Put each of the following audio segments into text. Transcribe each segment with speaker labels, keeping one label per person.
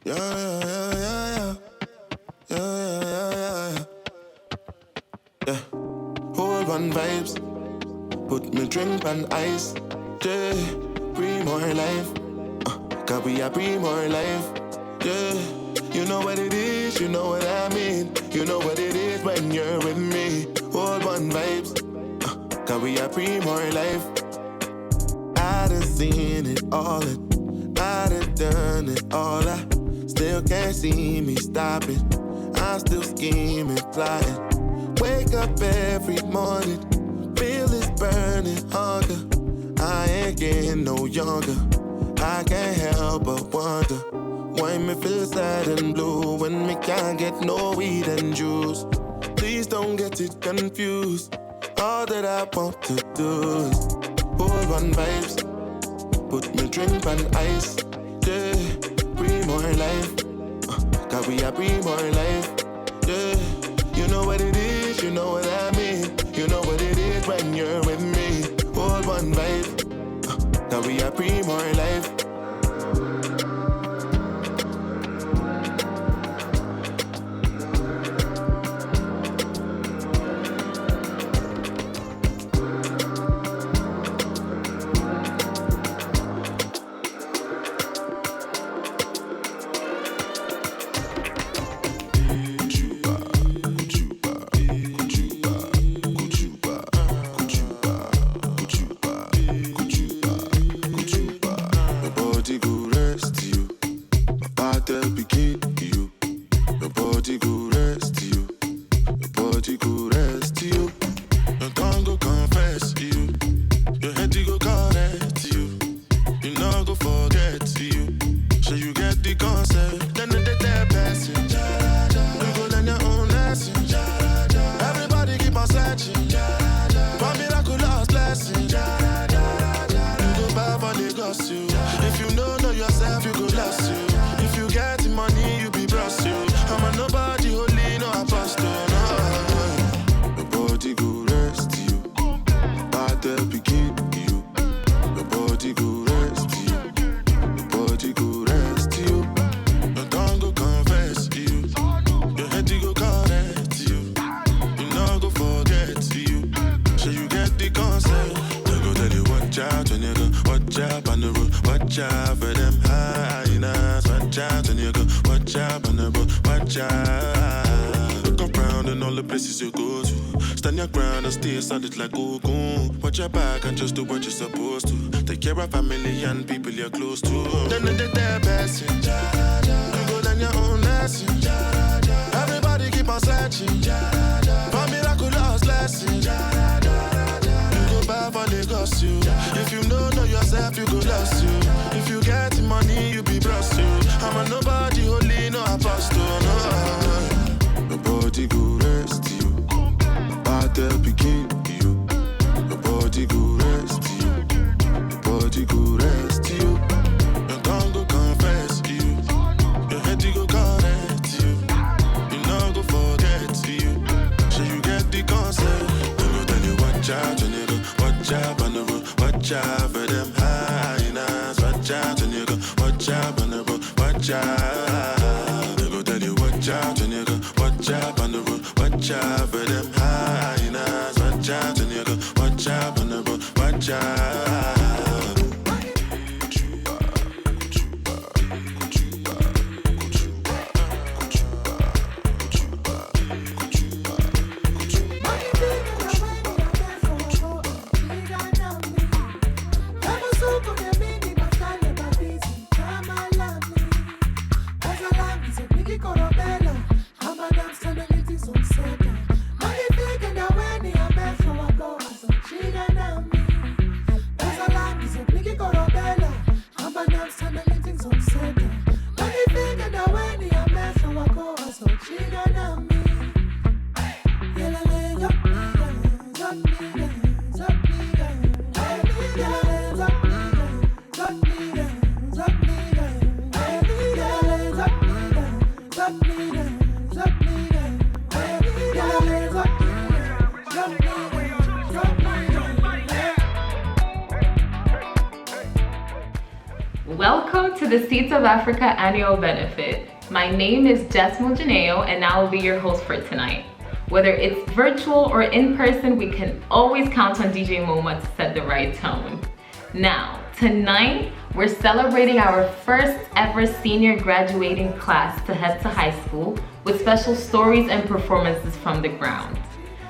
Speaker 1: Yeah, yeah, yeah, yeah, yeah, yeah, yeah. Hold on vibes, put me drink on ice. Yeah, breathe more life. Cause we are breathe more life. Yeah, you know what it is, you know what I mean. You know what it is when you're with me. Hold on vibes, cause we are breathe more life. I done seen it all, and I done done it all. I still can't see me stopping. I'm still scheming, plotting. Wake up every morning, feel this burning hunger. I ain't getting no younger. I can't help but wonder why me feel sad and blue when me can't get no weed and juice. Please don't get it confused. All that I want to do is hold on vibes, put me drink on ice. Yeah, breathe more life. Cause we are breathe more life. Yeah, you know what it is, you know what I mean. You know what it is when you're with me. Hold one vibe. Cause we are breathe more life.
Speaker 2: Sounded like Goku. Watch your back and just do what you're supposed to. Take care of family and people you're close to. Then they're passing. You go learn your own lesson. Everybody keep on searching for miraculous blessings. You go buy for Lagos, you. If you know yourself, you go lost you. If you get money, you be blessed you. I'm a nobody, holy, no apostle. No. My body go rest you. Battle begin. Body go rest you, body go rest you. Your tongue go confess you, your head go correct you. You know go forget you, so you get the concept. They go tell you watch out when you go, watch out on the road, watch out for them hyenas. Watch out when you go, watch out on the road, watch out. They go tell you watch out when you go, watch out on the road, watch out for them hyenas. Watch out when you go, watch out on the road, watch out.
Speaker 3: Welcome to the Seeds of Africa annual benefit. My name is Jesmo Janeo and I will be your host for tonight. Whether it's virtual or in person, we can always count on DJ Moma to set the right tone. Now, tonight, we're celebrating our first ever senior graduating class to head to high school with special stories and performances from the ground.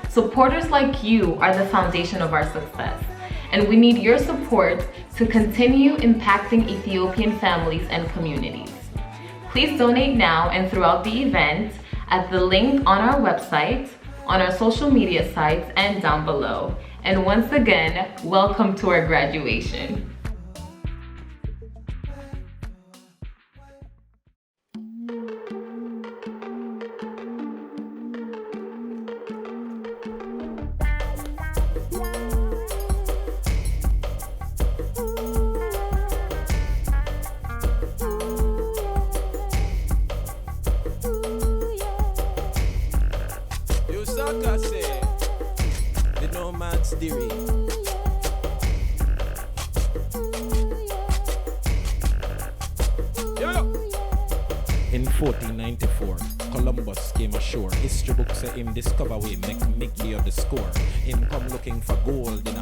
Speaker 3: Supporters like you are the foundation of our success, and we need your support to continue impacting Ethiopian families and communities. Please donate now and throughout the event at the link on our website, on our social media sites, and down below. And once again, welcome to our graduation.
Speaker 4: In 1494, Columbus came ashore. History books say him discover we make Migley the score. Him come looking for gold in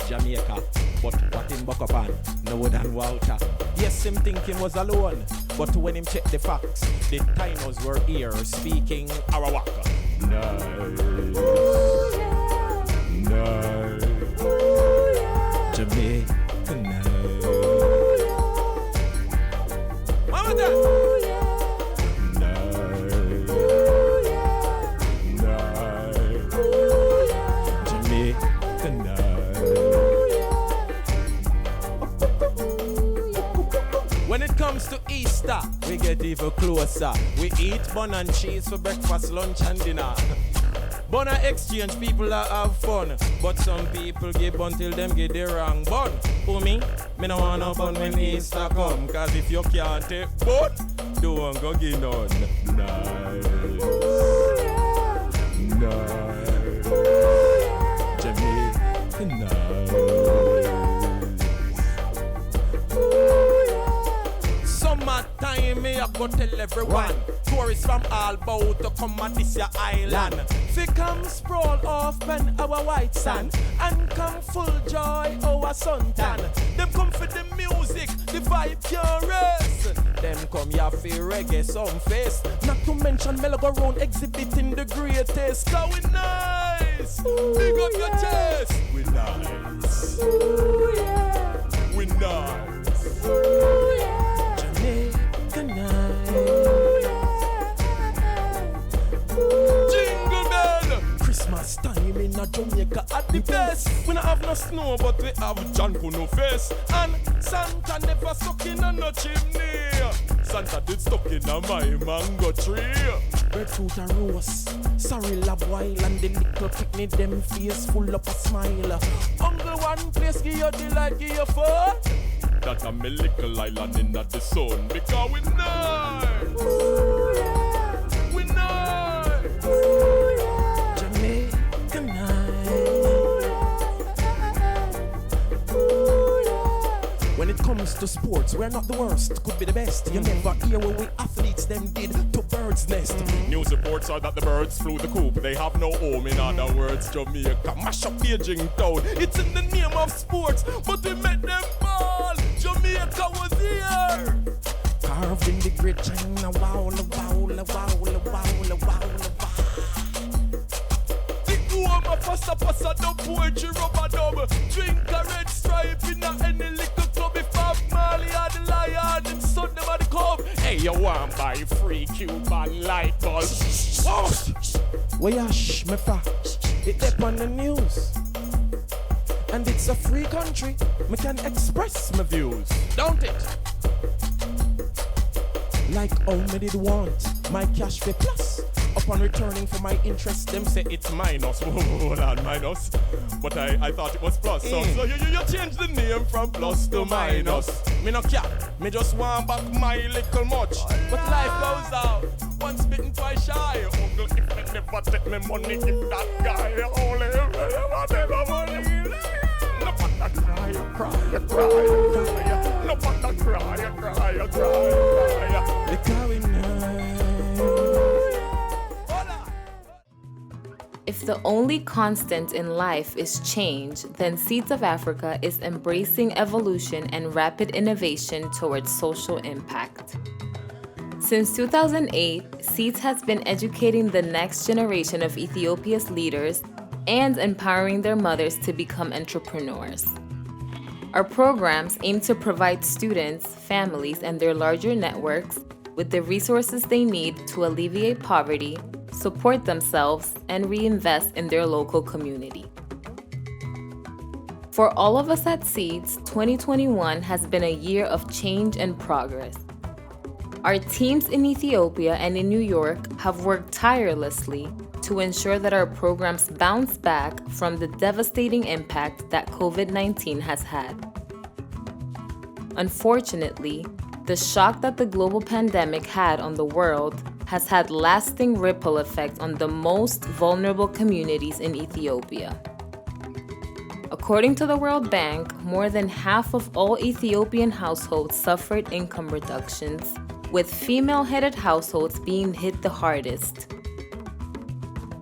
Speaker 4: Jamaica, but what him buck up on? No than Walter. Yes, him think him was alone, but when him check the facts, the Tainos were here speaking Arawaka. Nice, nice, Jamaica nice. What was that? When it comes to Easter, we get even closer. We eat bun and cheese for breakfast, lunch and dinner. Bun and exchange, people that have fun. But some people give bun till them get the wrong bun. For me no want no bun when Easter come. Cause if you can't take bun, don't go get none. Nice, nice, Jamaica nice. Summertime, me I go tell everyone. Tourists from all bout to come at this your island. Fi come sprawl off pen our white sand and come full joy our suntan. Them come for the music, the vibe can't rest. Them come here fi reggae some face. Not to mention Melo go round exhibiting the greatest. Cause we nice, big up your chest. We nice, we nice, Jamaica nice. Jingle bell, Christmas time in a Jamaica at the best. We don't have no snow, but we have John Kuno face. And Santa never stuck in a no chimney. Santa did stuck in a my mango tree. Breadfruit and roast, sorry lab while and the little picnic them face full up a smile. Uncle one place give you delight, give you fun. That a me little island in the sun because we nice. We nice. Jamaica nice. When it comes to sports, we're not the worst, could be the best. You never hear what we athletes them did to Bird's Nest. News reports are that the birds flew the coop. They have no home, in other words, Jamaica mash up Beijing town. It's in the name of sports, but we met them all. Jamaica was here. Carved in the great China, wow, wow, wow, wow, wow, wow. The Uoma pasta, no poetry, rubber dub. Drink a red stripe in any liquor club. If I'm Mali or the lion, and son them at the club. Hey, you want buy free Cuban light bulb? Well, yash, me fa. It up on the news. And it's a free country, me can express my views, don't it? Like how me did want my cash for plus. Upon returning for my interest, them say it's minus. Hold on, minus. But I thought it was plus. So you change the name from plus to minus. Me no care, me just want back my little much. But life goes out, once bitten, twice shy. Uncle, if I never take me money, if that guy only never money. Nobody cry, you cry, you cry, you cry. Nobody cry, you cry, you cry, you cry. They carry
Speaker 3: If the only constant in life is change, then Seeds of Africa is embracing evolution and rapid innovation towards social impact. Since 2008, Seeds has been educating the next generation of Ethiopia's leaders and empowering their mothers to become entrepreneurs. Our programs aim to provide students, families, and their larger networks with the resources they need to alleviate poverty, support themselves, and reinvest in their local community. For all of us at Seeds, 2021 has been a year of change and progress. Our teams in Ethiopia and in New York have worked tirelessly to ensure that our programs bounce back from the devastating impact that COVID-19 has had. Unfortunately, the shock that the global pandemic had on the world has had lasting ripple effects on the most vulnerable communities in Ethiopia. According to the World Bank, more than half of all Ethiopian households suffered income reductions, with female-headed households being hit the hardest.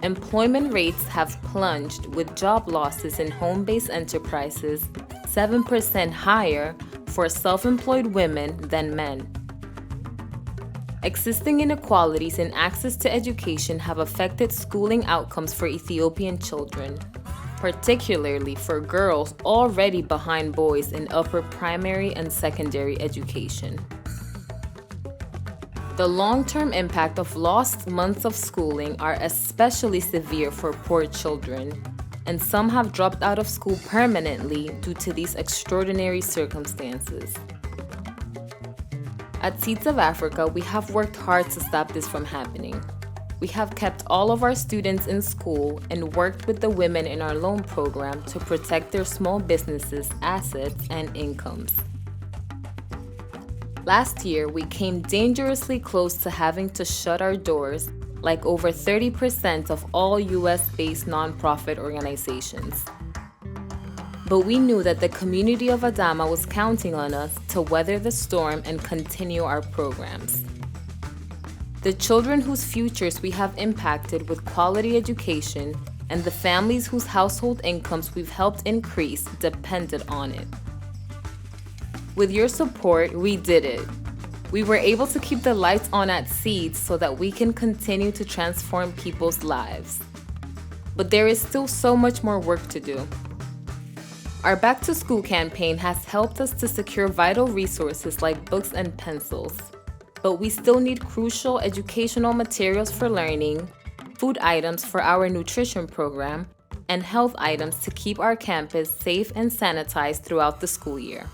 Speaker 3: Employment rates have plunged, with job losses in home-based enterprises 7% higher for self-employed women than men. Existing inequalities in access to education have affected schooling outcomes for Ethiopian children, particularly for girls already behind boys in upper primary and secondary education. The long-term impact of lost months of schooling are especially severe for poor children, and some have dropped out of school permanently due to these extraordinary circumstances. At Seeds of Africa, we have worked hard to stop this from happening. We have kept all of our students in school and worked with the women in our loan program to protect their small businesses, assets, and incomes. Last year, we came dangerously close to having to shut our doors, like over 30% of all US-based nonprofit organizations. But we knew that the community of Adama was counting on us to weather the storm and continue our programs. The children whose futures we have impacted with quality education and the families whose household incomes we've helped increase depended on it. With your support, we did it. We were able to keep the lights on at Seeds so that we can continue to transform people's lives. But there is still so much more work to do. Our Back to School campaign has helped us to secure vital resources like books and pencils, but we still need crucial educational materials for learning, food items for our nutrition program, and health items to keep our campus safe and sanitized throughout the school year.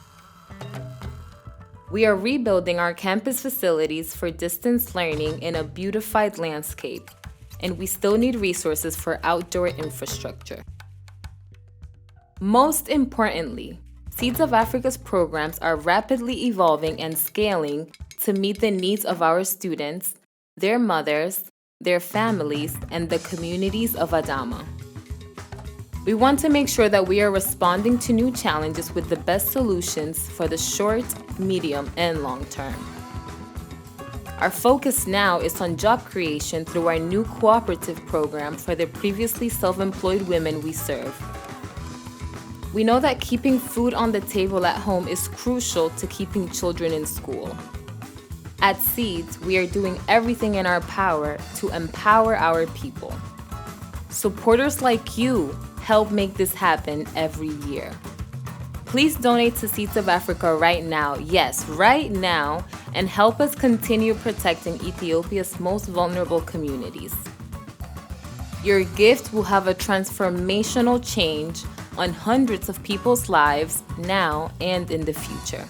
Speaker 3: We are rebuilding our campus facilities for distance learning in a beautified landscape, and we still need resources for outdoor infrastructure. Most importantly, Seeds of Africa's programs are rapidly evolving and scaling to meet the needs of our students, their mothers, their families, and the communities of Adama. We want to make sure that we are responding to new challenges with the best solutions for the short, medium, and long term. Our focus now is on job creation through our new cooperative program for the previously self-employed women we serve. We know that keeping food on the table at home is crucial to keeping children in school. At Seeds, we are doing everything in our power to empower our people. Supporters like you help make this happen every year. Please donate to Seeds of Africa right now, yes, right now, and help us continue protecting Ethiopia's most vulnerable communities. Your gift will have a transformational change on hundreds of people's lives now and in the future.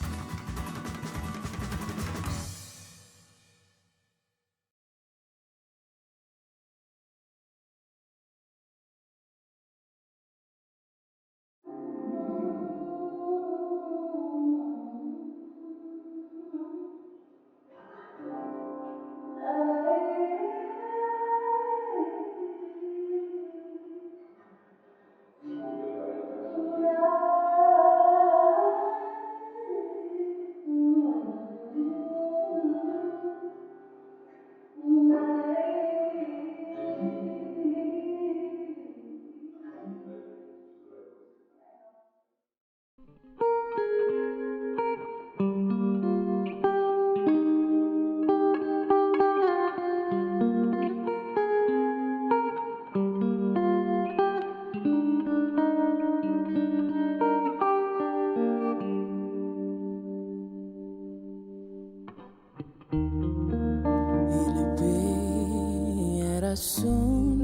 Speaker 5: የራሱን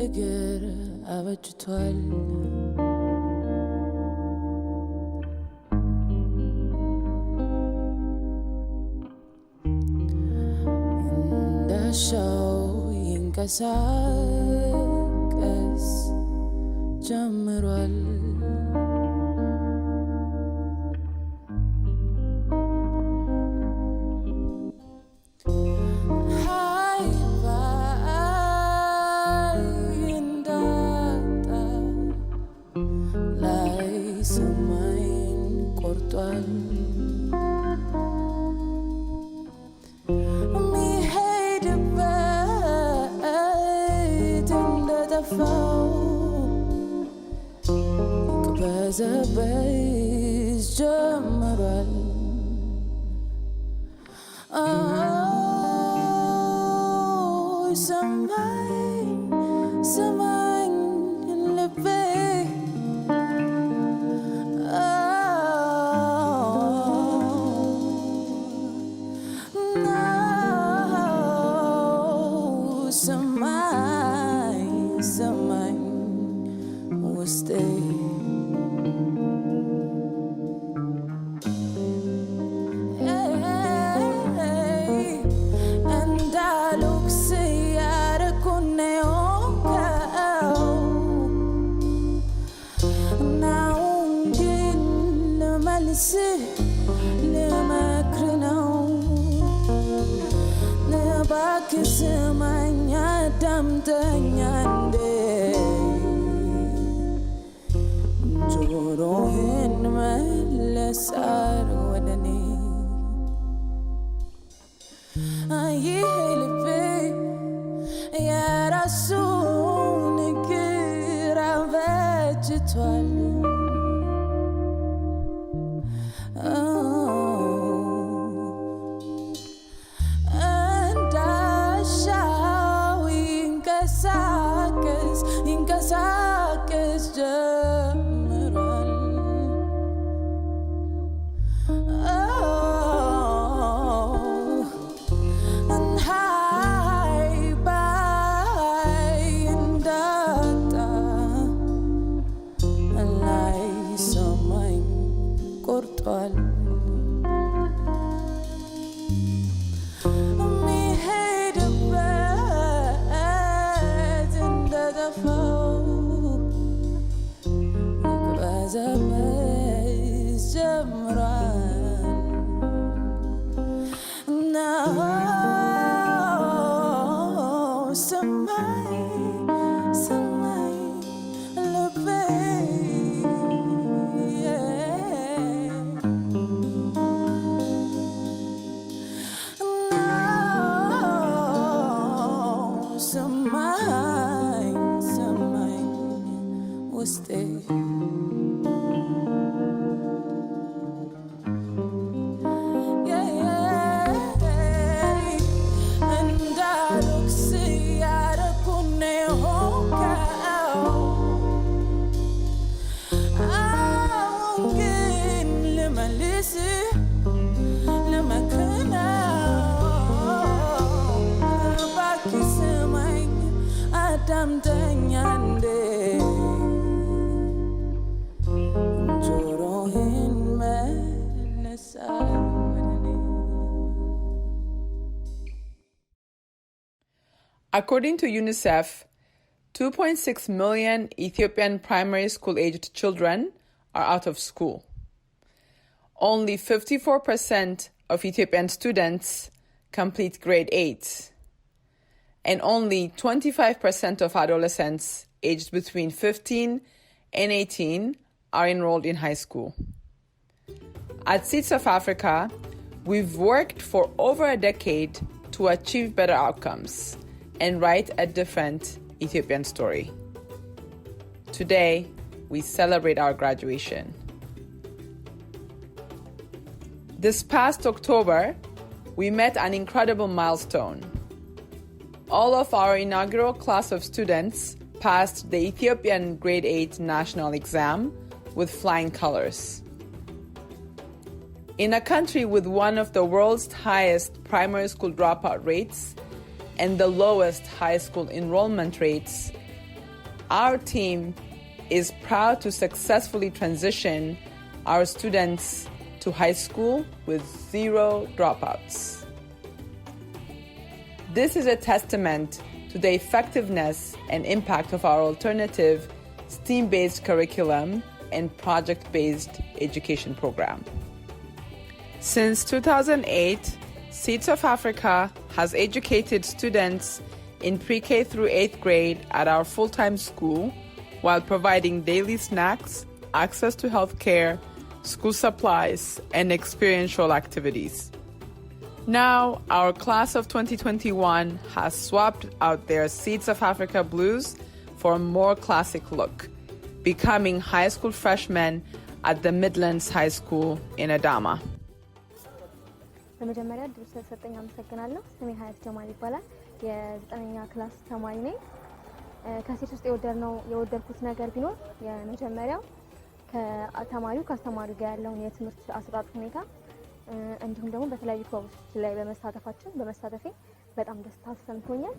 Speaker 5: እግር አበጅቷል። እንዳሻው ይንቀሳቀስ ጀምሯል። ዘበዝ ጀምሯል። ሰማኝ ሰማኝ ልቤ ሰማኝ ሰማኝ ውስጤ ስማኝ አዳምጠኝ አንዴ ጆሮህን መለስ አድርግ ወደኔ ይህ ልቤ የራሱን እግር አበጅቷል። ይንቀሳቀስ ጀምሯል። ሃይ ባይ እንዳጣ ላይ ሰማኝ ቆርጧል። ዘበዝ ጀምሯል። ሰማኝ ሰማኝ ልቤ ሰማኝ ሰማኝ ውስጤ አዳምጠኝ አንዴ ጆሮህን መለስ ወደኔ።
Speaker 6: According to UNICEF, 2.6 million Ethiopian primary school-aged children are out of school. Only 54% of Ethiopian students complete grade 8. And only 25% of adolescents aged between 15 and 18 are enrolled in high school. At Seeds of Africa, we've worked for over a decade to achieve better outcomes and write a different Ethiopian story. Today, we celebrate our graduation. This past October, we met an incredible milestone. All of our inaugural class of students passed the Ethiopian Grade 8 national exam with flying colors. In a country with one of the world's highest primary school dropout rates, and the lowest high school enrollment rates, our team is proud to successfully transition our students to high school with 0 dropouts. This is a testament to the effectiveness and impact of our alternative STEAM-based curriculum and project-based education program. Since 2008, Seeds of Africa has educated students in pre-K through 8th grade at our full-time school while providing daily snacks, access to health care, school supplies, and experiential activities. Now, our class of 2021 has swapped out their Seeds of Africa blues for a more classic look, becoming high school freshmen at the Midlands High School in Adama.
Speaker 7: በመጀመሪያ ድርስ ስለሰጠኝ አመሰግናለሁ። ስሜ ሀያት ጀማል ይባላል። የ9ኛ ክላስ ተማሪ ነኝ። ከሴት ውስጥ የወደድኩት ነገር ቢኖር የመጀመሪያው ከአስተማሪው ጋር ያለውን የትምህርት አሰጣጥ ሁኔታ እንዲሁም ደግሞ በተለያዩ ፕሮጀክቶች ላይ በመሳተፌ በጣም ደስታ ተሰምቶኛል።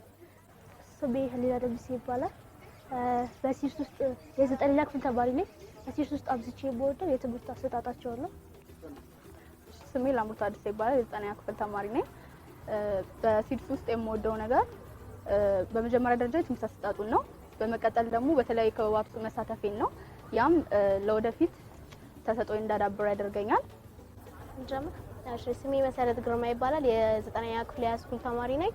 Speaker 7: ስሜ ሀሊላ ደምሴ ይባላል። በሲስ ውስጥ የ9ኛ ክፍል ተማሪ ነኝ። በሲስ ውስጥ አብዝቼ የምወደው የትምህርት አሰጣጣቸው ነው። ስሜ ላምሮት አዲስ ይባላል። የ9ኛ ክፍል ተማሪ ነኝ። በሲስ ውስጥ የምወደው ነገር በመጀመሪያ ደረጃ የትምህርት አሰጣጡን ነው። በመቀጠል ደግሞ በተለያዩ ክበባት መሳተፌን ነው። ያም ለወደፊት ተሰጥኦኝ እንዳዳብር ያደርገኛል። ስሜ መሰረት ግርማ ይባላል። የ9ኛ ክፍል ሃይስኩል ተማሪ ነኝ።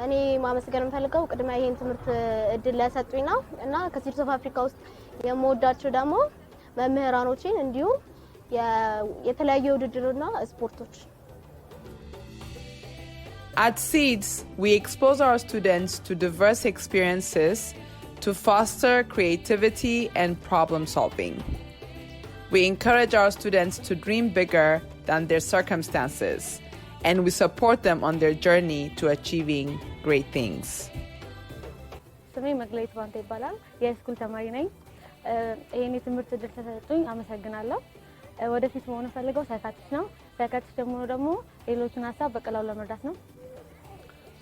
Speaker 7: እኔ ማመስገን የምፈልገው ቅድሚያ ይሄን ትምህርት እድል ለሰጡኝ ነው እና ከሲድስ ኦፍ አፍሪካ ውስጥ የምወዳቸው ደግሞ መምህራኖችን እንዲሁም የተለያዩ ውድድርና ስፖርቶች።
Speaker 6: At Seeds, we expose our students to diverse experiences to foster creativity and problem solving. We encourage our students to dream bigger than their circumstances, and we support them on their journey to achieving great things.
Speaker 7: ስሜ መግለይት ባንተ ይባላል። የሃይስኩል ተማሪ ነኝ። ይሄን የትምህርት እድል ተሰጥቶኝ አመሰግናለሁ። ወደፊት መሆን ፈልገው ሳይካትሪስት ነው። ሳይካትሪስት ደግሞ ሌሎችን ሀሳብ በቀላሉ ለመርዳት ነው።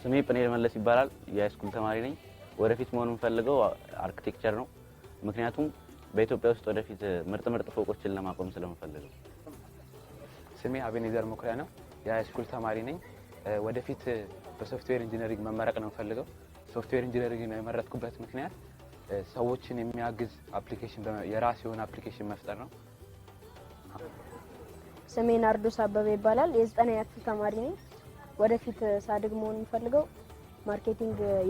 Speaker 8: ስሜ ጵኔል መለስ ይባላል። የሃይስኩል ተማሪ ነኝ። ወደፊት መሆን ፈልገው አርኪቴክቸር ነው። ምክንያቱም በኢትዮጵያ ውስጥ ወደፊት ምርጥ ፎቆችን ለማቆም ስለምፈልግ።
Speaker 9: ስሜ አቤኔዘር መኩሪያ ነው። የሃይስኩል ተማሪ ነኝ። ወደፊት በሶፍትዌር ኢንጂነሪንግ መመረቅ ነው ፈልገው። ሶፍትዌር ኢንጂነሪንግ ነው የመረጥኩበት ምክንያት ሰዎችን የሚያግዝ አፕሊኬሽን የራስ የሆነ አፕሊኬሽን መፍጠር ነው።
Speaker 7: ስሜ ናርዶስ አበበ ይባላል። የ9ኛ ክፍል ተማሪ ነኝ። ወደፊት ሳድግ መሆን የምፈልገው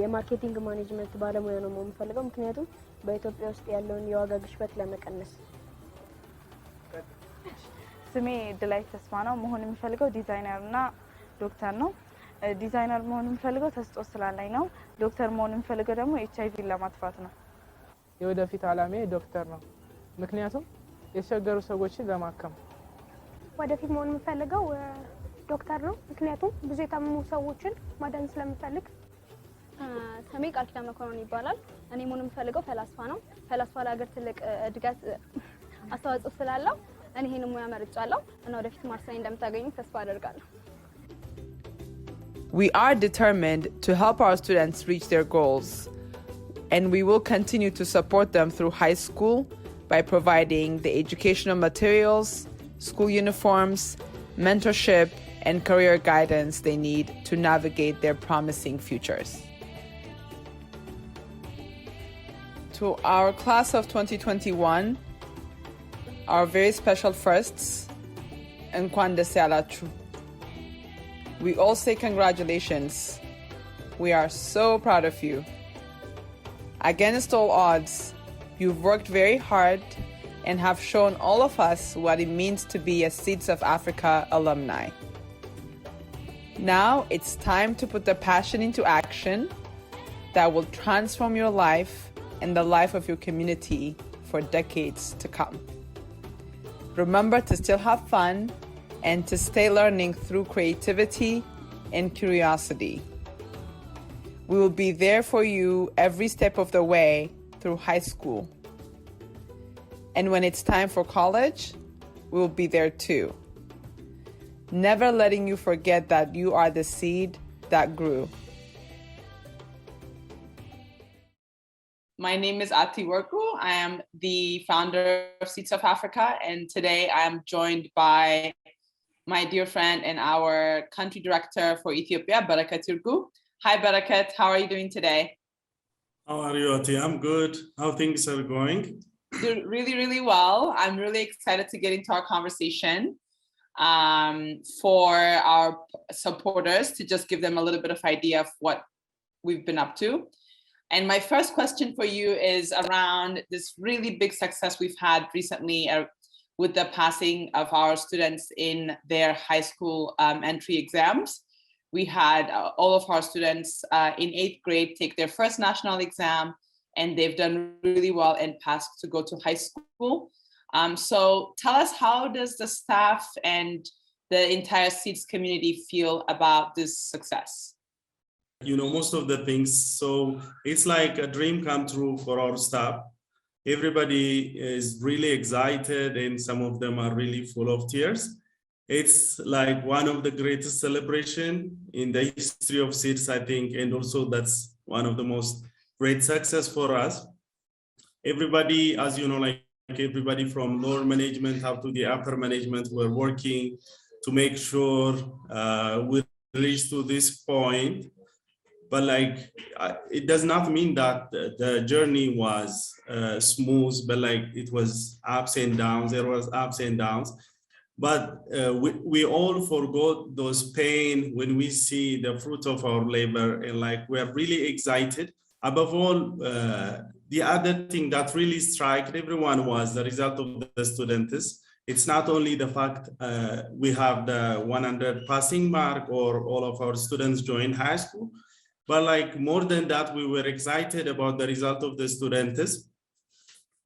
Speaker 7: የማርኬቲንግ ማኔጅመንት ባለሙያ ነው መሆን የምፈልገው ምክንያቱም በኢትዮጵያ ውስጥ ያለውን የዋጋ ግሽበት ለመቀነስ።
Speaker 10: ስሜ ድላይ ተስፋ ነው። መሆን የምፈልገው ዲዛይነርና ዶክተር ነው። ዲዛይነር መሆን የምፈልገው ተስጦ ስላለኝ ነው። ዶክተር መሆን የምፈልገው ደግሞ HIV ለማጥፋት ነው።
Speaker 11: የወደፊት ዓላማዬ ዶክተር ነው ምክንያቱም የተቸገሩ ሰዎችን ለማከም።
Speaker 12: ወደፊት መሆን የምፈልገው ዶክተር ነው ምክንያቱም ብዙ የታመሙ ሰዎችን ማዳን ስለምፈልግ።
Speaker 7: ስሜ ቃል ኪዳን መኮንን ይባላል። እኔ መሆን የምፈልገው ፈላስፋ ነው። ፈላስፋ ለሀገር ትልቅ እድገት አስተዋጽኦ ስላለው እኔ ይሄን ሙያ መርጫለሁ እና ወደፊት ማርስ ላይ እንደምታገኙ ተስፋ አደርጋለሁ።
Speaker 6: We are determined to help our students reach their goals, and we will continue to support them through high school by providing the educational materials, school uniforms, mentorship, and career guidance they need to navigate their promising futures. To our class of 2021, our very special firsts, Nkwan Dese Alatru. We all say congratulations. We are so proud of you. Against all odds, you've worked very hard and have shown all of us what it means to be a Seeds of Africa alumni. Now it's time to put the passion into action that will transform your life and the life of your community for decades to come. Remember to still have fun and to stay learning through creativity and curiosity. We will be there for you every step of the way through high school. And when it's time for college, we will be there too. Never letting you forget that you are the seed that grew. My name is Ati Worku. I am the founder of Seeds of Africa, and today I am joined by my dear friend and our country director for Ethiopia, Barakat Turku. Hi, Barakat. How are you doing today?
Speaker 13: How are you, Ati? I'm good. How things are going?
Speaker 6: Really, really well. I'm really excited to get into our conversation for our supporters to just give them a little bit of idea of what we've been up to. And my first question for you is around this really big success we've had recently with the passing of our students in their high school entry exams. We had all of our students in 8th grade take their first national exam, and they've done really well and passed to go to high school. So tell us, how does the staff and the entire SEEDS community feel about this success?
Speaker 13: You know, most of the things, so it's like a dream come true for our staff. Everybody is really excited, and some of them are really full of tears. It's like one of the greatest celebration in the history of SEEDS, I think, and also that's one of the most great success for us. Everybody, as you know, like everybody from lower management up to the upper management, we're working to make sure we reach to this point. But like, it does not mean that the journey was smooth, but like it was ups and downs. There was ups and downs, but we all forgot those pain when we see the fruit of our labor, and like we're really excited. Above all, the other thing that really struck everyone was the result of the students. It's not only the fact we have the 100 passing mark or all of our students join high school, but like more than that, we were excited about the result of the students.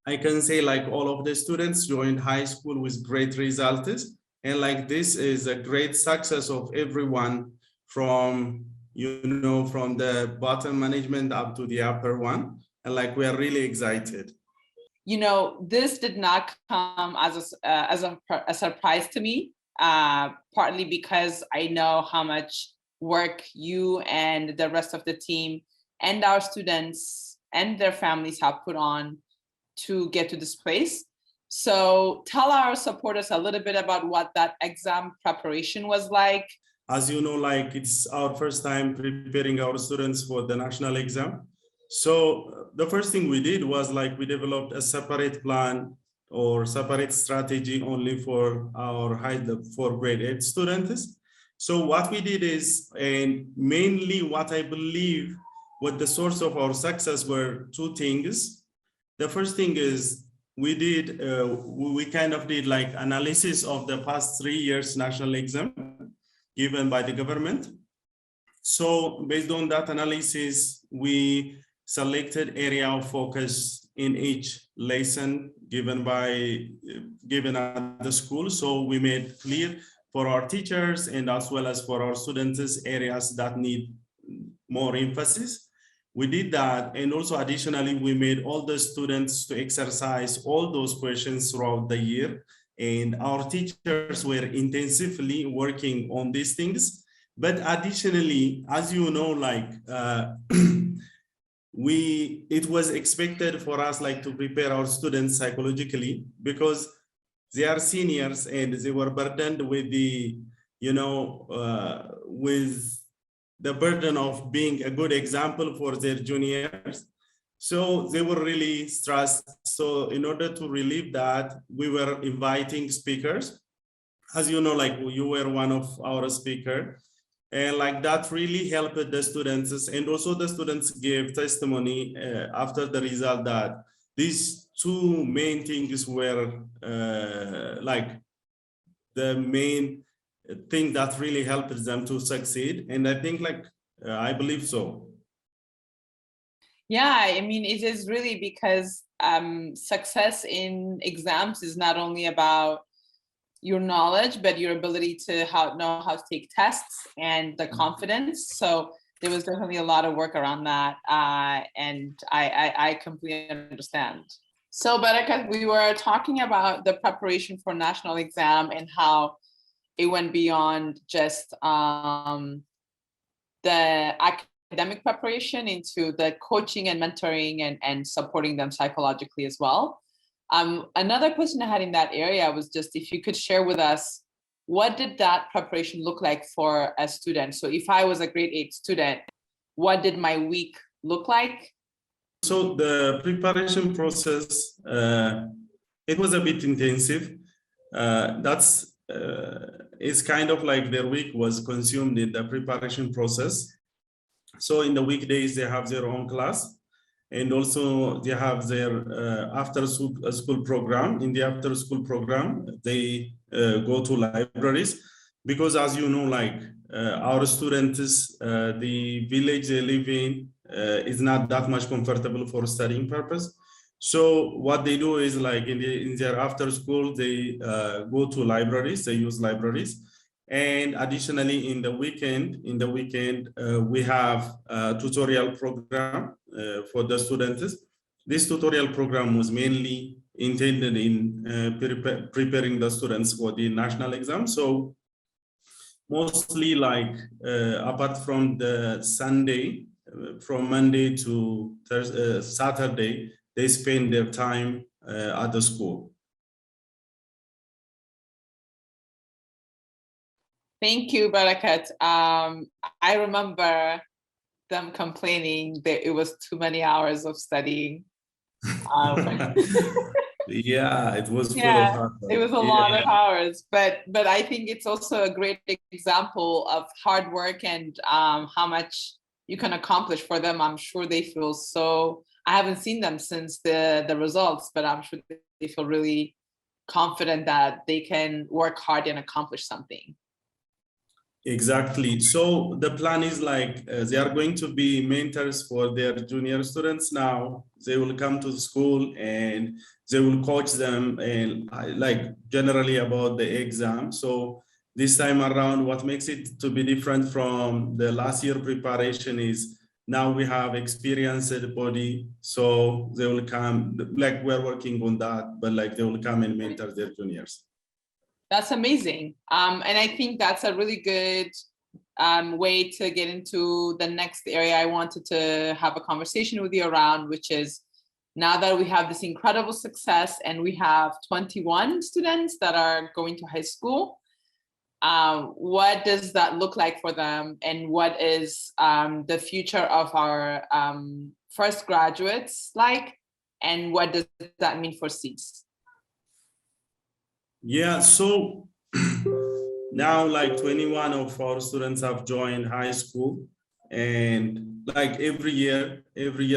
Speaker 13: I can say like all of the students joined high school with great results. And like this is a great success of everyone from, you know, from the bottom management up to the upper one. And like, we are really excited.
Speaker 6: You know, this did not come as a surprise to me, partly because I know how much work you and the rest of the team and our students and their families have put on to get to this place. So tell our supporters a little bit about what that exam preparation was like.
Speaker 13: As you know, like it's our first time preparing our students for the national exam. So the first thing we did was like we developed a separate plan or separate strategy only for our for grade 8 students. So what we did is, and mainly what I believe what the source of our success were two things. The first thing is we kind of did like analysis of the past 3 years national exam given by the government. So based on that analysis, we selected area of focus in each lesson given at the school. So we made clear for our teachers and as well as for our students areas that need more emphasis. We did that, and also additionally we made all the students to exercise all those questions throughout the year, and our teachers were intensively working on these things. But additionally, as you know, like it was expected for us like to prepare our students psychologically, because they are seniors and they were burdened with the, you know, with the burden of being a good example for their juniors. So they were really stressed. So in order to relieve that, we were inviting speakers. As you know, like you were one of our speakers. And like that really helped the students. And also the students gave testimony after the result that these two main things were like the main thing that really helped them to succeed. And I think like, I believe so.
Speaker 6: Yeah, I mean, it is really because success in exams is not only about your knowledge, but your ability to know how to take tests and the confidence. So there was definitely a lot of work around that. And I completely understand. So Barakat, we were talking about the preparation for national exam and how it went beyond just the academic preparation into the coaching and mentoring and supporting them psychologically as well. Another question I had in that area was just if you could share with us, what did that preparation look like for a student? So if I was a grade 8 student, what did my week look like?
Speaker 13: So the preparation process, it was a bit intensive. It's kind of like their week was consumed in the preparation process. So in the weekdays, they have their own class, and also they have their after school program. In the after school program, they go to libraries, because as you know, like our students, the village they live in is not that much comfortable for studying purpose. So what they do is like in their after school, they go to libraries, they use libraries. And additionally, in the weekend, we have a tutorial program for the students. This tutorial program was mainly intended in preparing the students for the national exam. So mostly like apart from the Sunday, from Monday to Saturday, they spend their time at the school.
Speaker 6: Thank you, Barakat. I remember them complaining that it was too many hours of studying.
Speaker 13: Yeah, it was full of hard work.
Speaker 6: It was a lot of hours, but I think it's also a great example of hard work and how much you can accomplish for them. I'm sure they feel so. I haven't seen them since the results, but I'm sure they feel really confident that they can work hard and accomplish something.
Speaker 13: Exactly. So the plan is like they are going to be mentors for their junior students now. They will come to the school and they will coach them and like generally about the exam. So this time around, what makes it to be different from the last year preparation is now we have experienced body. So they will come, like we're working on that, but like they will come and mentor their juniors.
Speaker 6: That's amazing. And I think that's a really good way to get into the next area I wanted to have a conversation with you around, which is now that we have this incredible success and we have 21 students that are going to high school, what does that look like for them? And what is the future of our first graduates like? And what does that mean for seats?
Speaker 13: Yeah, so now like 21 of our students have joined high school, and like every year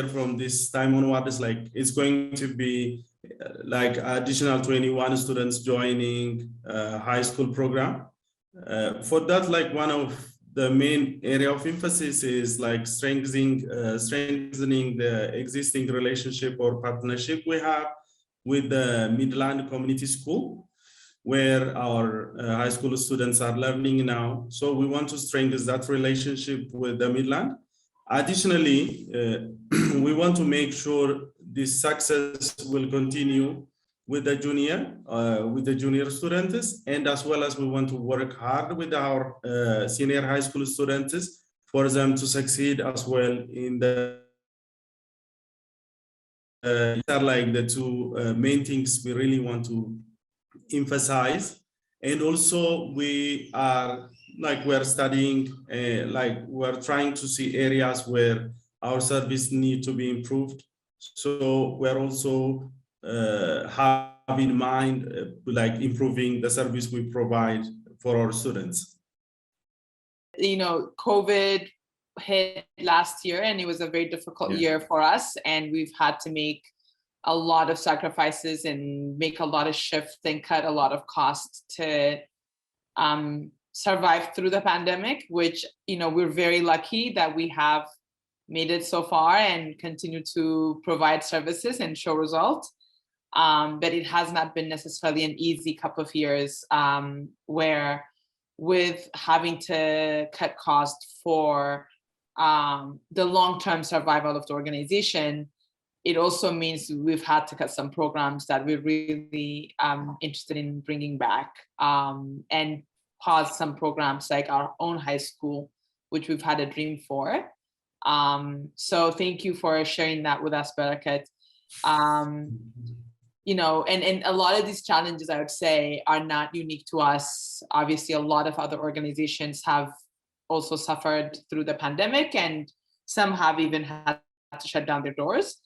Speaker 13: from this time onwards, like it's going to be like additional 21 students joining high school program. For that, like one of the main area of emphasis is like strengthening the existing relationship or partnership we have with the Midland Community School, where our high school students are learning now. So we want to strengthen that relationship with the Midland. Additionally, we want to make sure this success will continue with the junior students, and as well as we want to work hard with our senior high school students for them to succeed as well in the are like the two main things we really want to emphasize. And also we're studying, like we're trying to see areas where our service need to be improved. So we're also have in mind like improving the service we provide for our students.
Speaker 6: You know, COVID hit last year and it was a very difficult year for us, and we've had to make a lot of sacrifices and make a lot of shifts and cut a lot of costs to survive through the pandemic, which, you know, we're very lucky that we have made it so far and continue to provide services and show results. But it has not been necessarily an easy couple of years, where with having to cut costs for the long-term survival of the organization, it also means we've had to cut some programs that we're really interested in bringing back, and pause some programs like our own high school, which we've had a dream for. So thank you for sharing that with us, Barakat. You know, and a lot of these challenges, I would say, are not unique to us. Obviously, a lot of other organizations have also suffered through the pandemic, and some have even had to shut down their doors.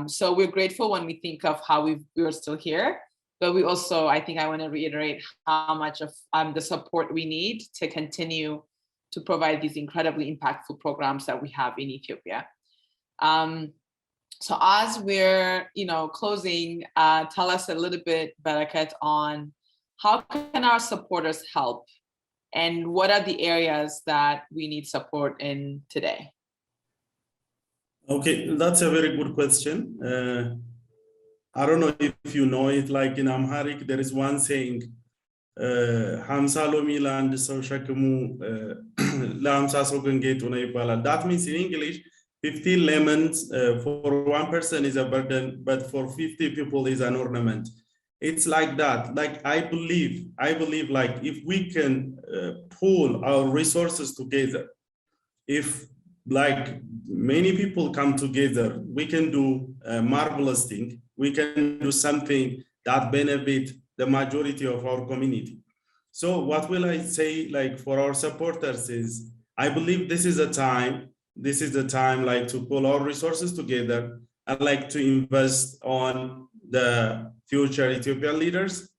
Speaker 6: So we're grateful when we think of how we are still here, but we also, I think I want to reiterate how much of the support we need to continue to provide these incredibly impactful programs that we have in Ethiopia. So as we're, you know, closing, tell us a little bit, Barakat, on how can our supporters help, and what are the areas that we need support in today?
Speaker 13: Okay, that's a very good question. I don't know if you know it, like in Amharic, there is one saying, Hamsa lomi land so shakumu lamsa so yibala. That means in English, 15 lemons for one person is a burden, but for 50 people is an ornament. It's like that. Like I believe like if we can pool our resources together, if like many people come together, we can do a marvelous thing. We can do something that benefit the majority of our community. So what will I say, like for our supporters is, I believe this is the time like to pull our resources together and like to invest on the future Ethiopian leaders.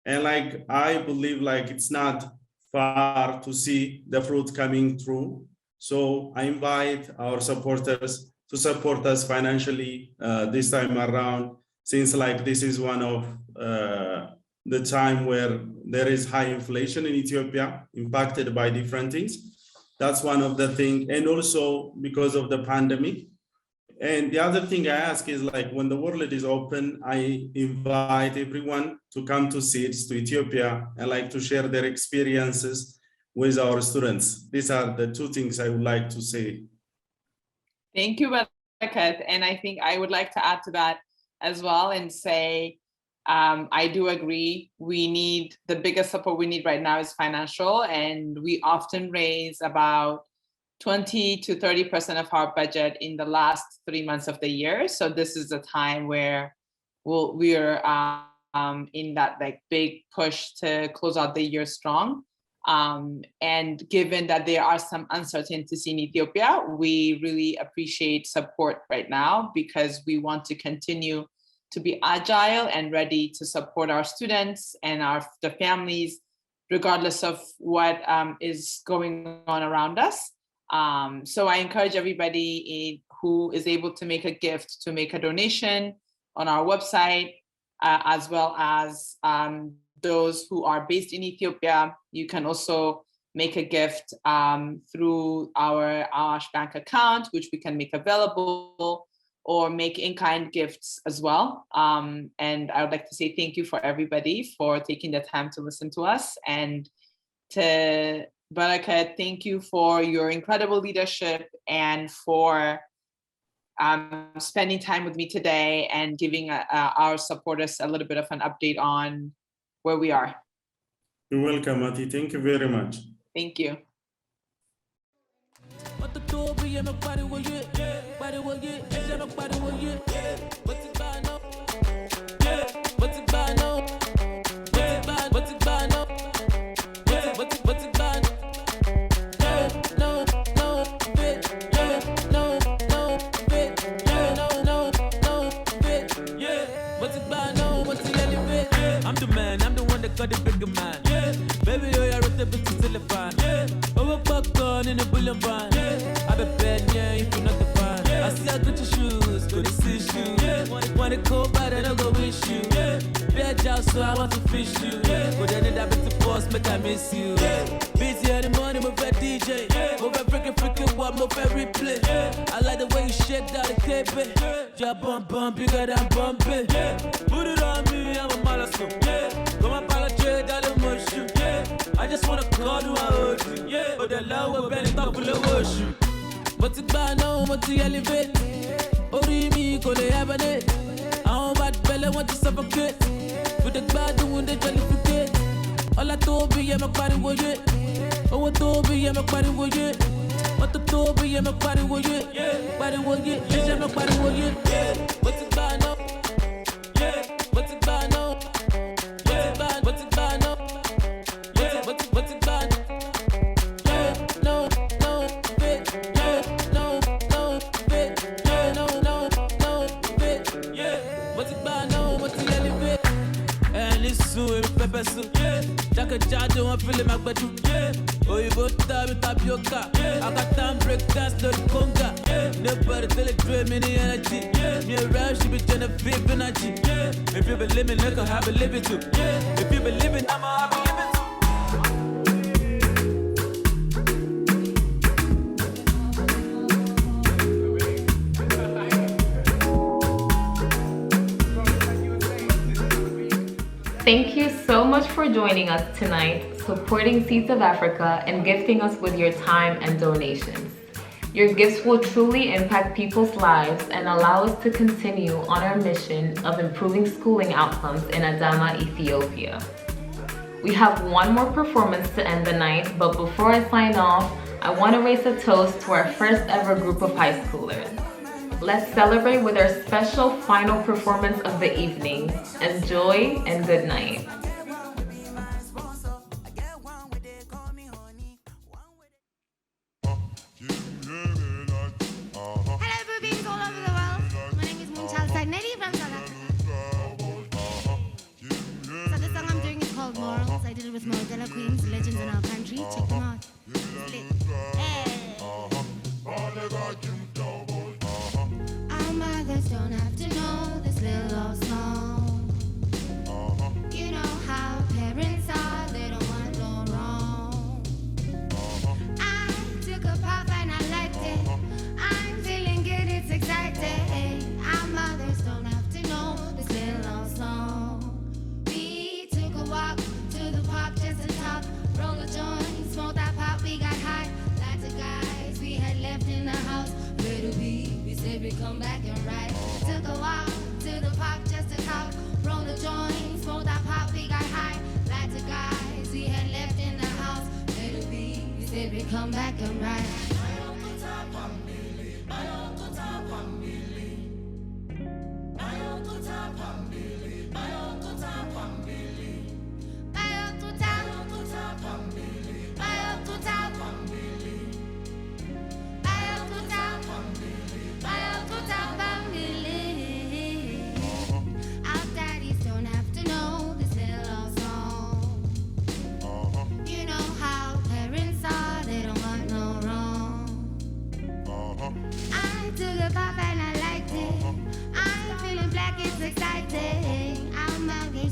Speaker 13: And like, I believe like it's not far to see the fruit coming through. So I invite our supporters to support us financially this time around, since like this is one of the time where there is high inflation in Ethiopia, impacted by different things. That's one of the things, and also because of the pandemic. And the other thing I ask is like, when the world is open, I invite everyone to come to SEEDS, to Ethiopia, and like to share their experiences with our students. These are the two things I would like to say.
Speaker 6: Thank you, Barakat. And I think I would like to add to that as well and say, I do agree. We need, the biggest support we need right now is financial, and we often raise about 20 to 30% of our budget in the last 3 months of the year. So this is a time where we're in that like big push to close out the year strong. And given that there are some uncertainties in Ethiopia, we really appreciate support right now, because we want to continue to be agile and ready to support our students and the families, regardless of what is going on around us. So I encourage everybody who is able to make a gift to make a donation on our website, as well as those who are based in Ethiopia. You can also make a gift through our Awash Bank account, which we can make available, or make in-kind gifts as well. And I would like to say thank you for everybody for taking the time to listen to us. And to Barakat, thank you for your incredible leadership and for spending time with me today and giving our supporters a little bit of an update on where we are.
Speaker 13: You're welcome, Ati. Thank you very much.
Speaker 6: Thank you.
Speaker 4: I'm the man, I'm the one that got the bigger man. Yeah. Baby, oh, I wrote the bitch to telephone. Yeah. Over popcorn in a bullet van. Yeah. I be bad, yeah, if you're not the fan. Yeah. I see I got your shoes, go to see shoes. Yeah. Wanna go bad and I go wish you. Yeah. Be a job, so I want to fish you. Yeah. Go down in that bit to force, make I miss you. Yeah. Busy in the morning, move that DJ. Yeah. Move that freaking what, move that replay. Yeah. I like the way you shake down the cape. Yeah, bump, bigger than bumping. Yeah. Put it on me, I'm a malasso. Yeah. Come on, trade all the motion. Yeah. I just wanna call you out. Yeah. But the love will be top of the ocean. But it's bad now, but to elevate. Ori me, go to heaven. I don't bad belly, want to suffocate. With the bad, doing the jellificate. All I told me, I'm a body with it. Oh, I told me, I'm a body with it.
Speaker 14: What the door be in my body will you? Body will you? Yeah, my body will you? What's it by now? What's it by now? What's it by now? What's it by now? No, fit. No, fit. No, fit. What's it by now? What's the elevate? And it's so pepper soup. Jacka Jado, I'm feeling my bedroom. Oh, you both time with tapioca. I got time break dance, no conga. Nobody tell it, dream in the energy. Me around, she be trying to feel energy. If you believe in, look, I have a living too. If you believe in, I'ma have a living too.
Speaker 3: Thank you so much for joining us tonight, supporting Seeds of Africa and gifting us with your time and donations. Your gifts will truly impact people's lives and allow us to continue on our mission of improving schooling outcomes in Adama, Ethiopia. We have one more performance to end the night, but before I sign off, I want to raise a toast to our first ever group of high schoolers. Let's celebrate with our special final performance of the evening. Enjoy and good night.
Speaker 15: I did it with Modella Queens, legends in our country. Check them out. Our mothers don't have to know this little old song. You know how parents are, they don't want no wrong. I took a puff and I liked it. I'm feeling good, it's exciting. Our mothers don't have to know this little old song. We took a walk to the park just to talk, roll a joint, smoke that pop, we got high. Lots of guys we had left in the house. Where to be? We said we come back and ride. Took a walk to the park just to talk, roll a joint, smoke that pop, we got high. Lots of guys we had left in the house. Where to be? We said we come back and ride.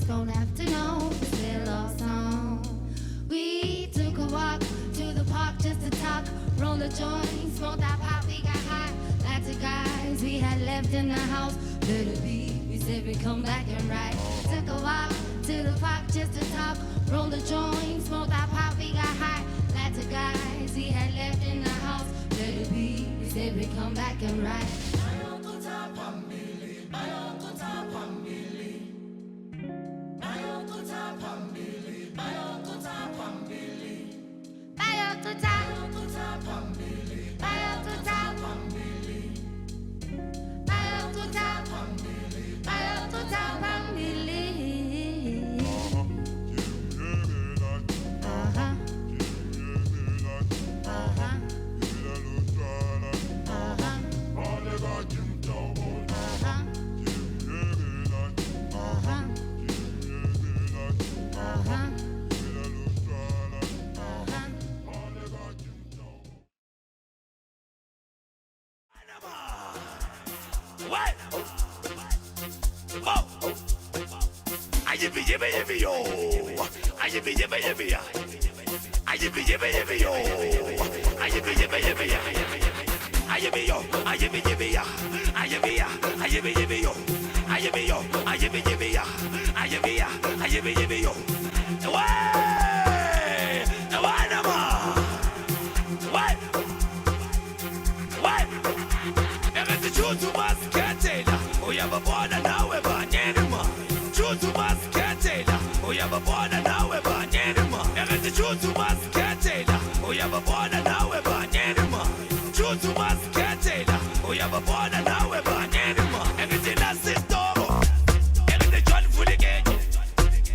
Speaker 15: Don't have to know this little song. We took a walk to the park just to talk, roll a joint, smoke that pop, we got high. Lots of guys we had left in the house. Let it be, we said we come back and ride. Took a walk to the park just to talk, roll a joint, smoke that pop, we got high. Lots of guys we had left in the house. Let it be, we said we come back and ride.
Speaker 16: What? Oh. Ayibbi yibbi yibbi yo. Ayibbi yibbi yibbi ya. Ayibbi yibbi yibbi yo. Ayibbi yibbi yibbi ya. Ayibbi yo. Ayibbi yibbi ya. Ayibbi ya. Ayibbi yibbi yo. Ayibbi yo. Ayibbi yibbi ya. Ayibbi ya. Ayibbi yibbi yo. Way. Why nama? Why? Why? Every truth must get it. We have a border now we're banana. Truth must get it. We have a border now we're banana. Every truth must get it. We have a border now we're banana. we have a born and now we're born anymore. Everything that's in store. Everything John for the gate.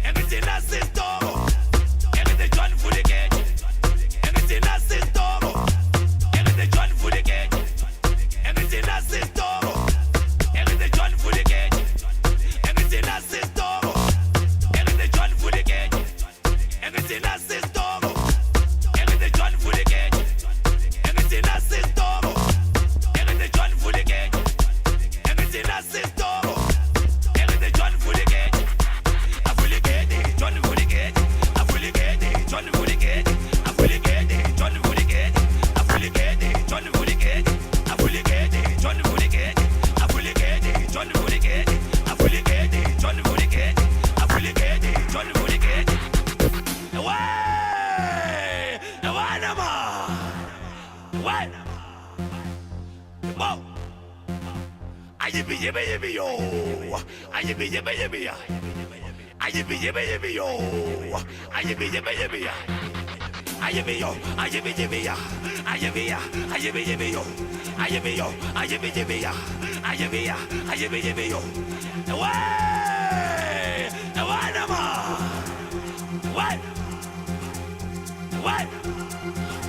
Speaker 16: Everything that's in store. Everything John for the gate. Everything that's in store. Everything John for the gate. Everything that's in store. Everything John for the gate. Everything that's in store. Everything John for the gate. Everything that's in store. Everything John for the gate. Everything that's in store. Everything John for the gate. Everything that's in store. Everything John for the gate. I fully get it. John for the gate. I fully get it. John for the gate. I fully get it. John for the gate. I fully get it. John for the gate. I fully get it. John for the gate. I fully get it. John for the gate. I fully get it. John for the gate. I fully get it. John for the gate. Away! Away no more! Away! Mo! Ayibi yibi yibi yo! Ayibi yibi yibi ya! Ayibi yibi yibi yo! Ayibi yibi yibi ya! Ayibi yo! Ayibi yibi ya! Ayibi ya! Ayibi yibi yo! Ayibi yo! Ayibi yibi ya! Ayibi ya! Ayibi yibi yo! Away! Away no more! Away! What?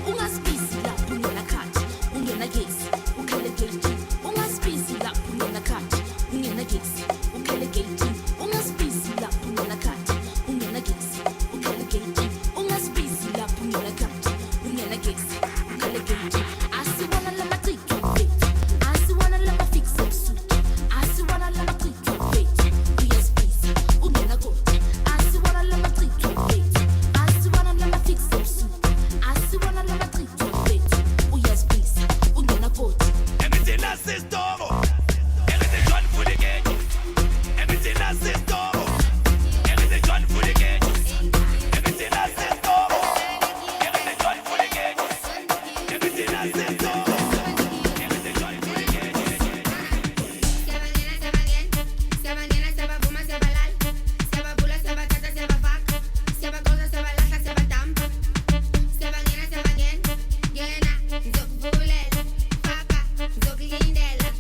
Speaker 17: Ungaspisi lapho ungena khathi ungena gesi ukhele gate ungaspisi lapho ungena khathi ungena gesi ukhele gate ungaspisi lapho ungena khathi ungena gesi ukhele gate ungaspisi lapho ungena khathi ungena gesi ukhele gate asiwana lama trick fate asiwana lama fix up suit asiwana lama trick fate uyaspisi ungena gate asiwana lama trick fate asiwana lama fix up suit asiwana lama trick fate uyaspisi ungena gate
Speaker 16: Everything that's in store. Everything John for the gate. Everything that's in store. Everything John for the gate. Everything that's in store. Everything John for the gate. Everything that's in store. Everything John for the gate.
Speaker 15: Zoglindela,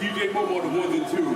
Speaker 18: DJ Momo on the ones and twos.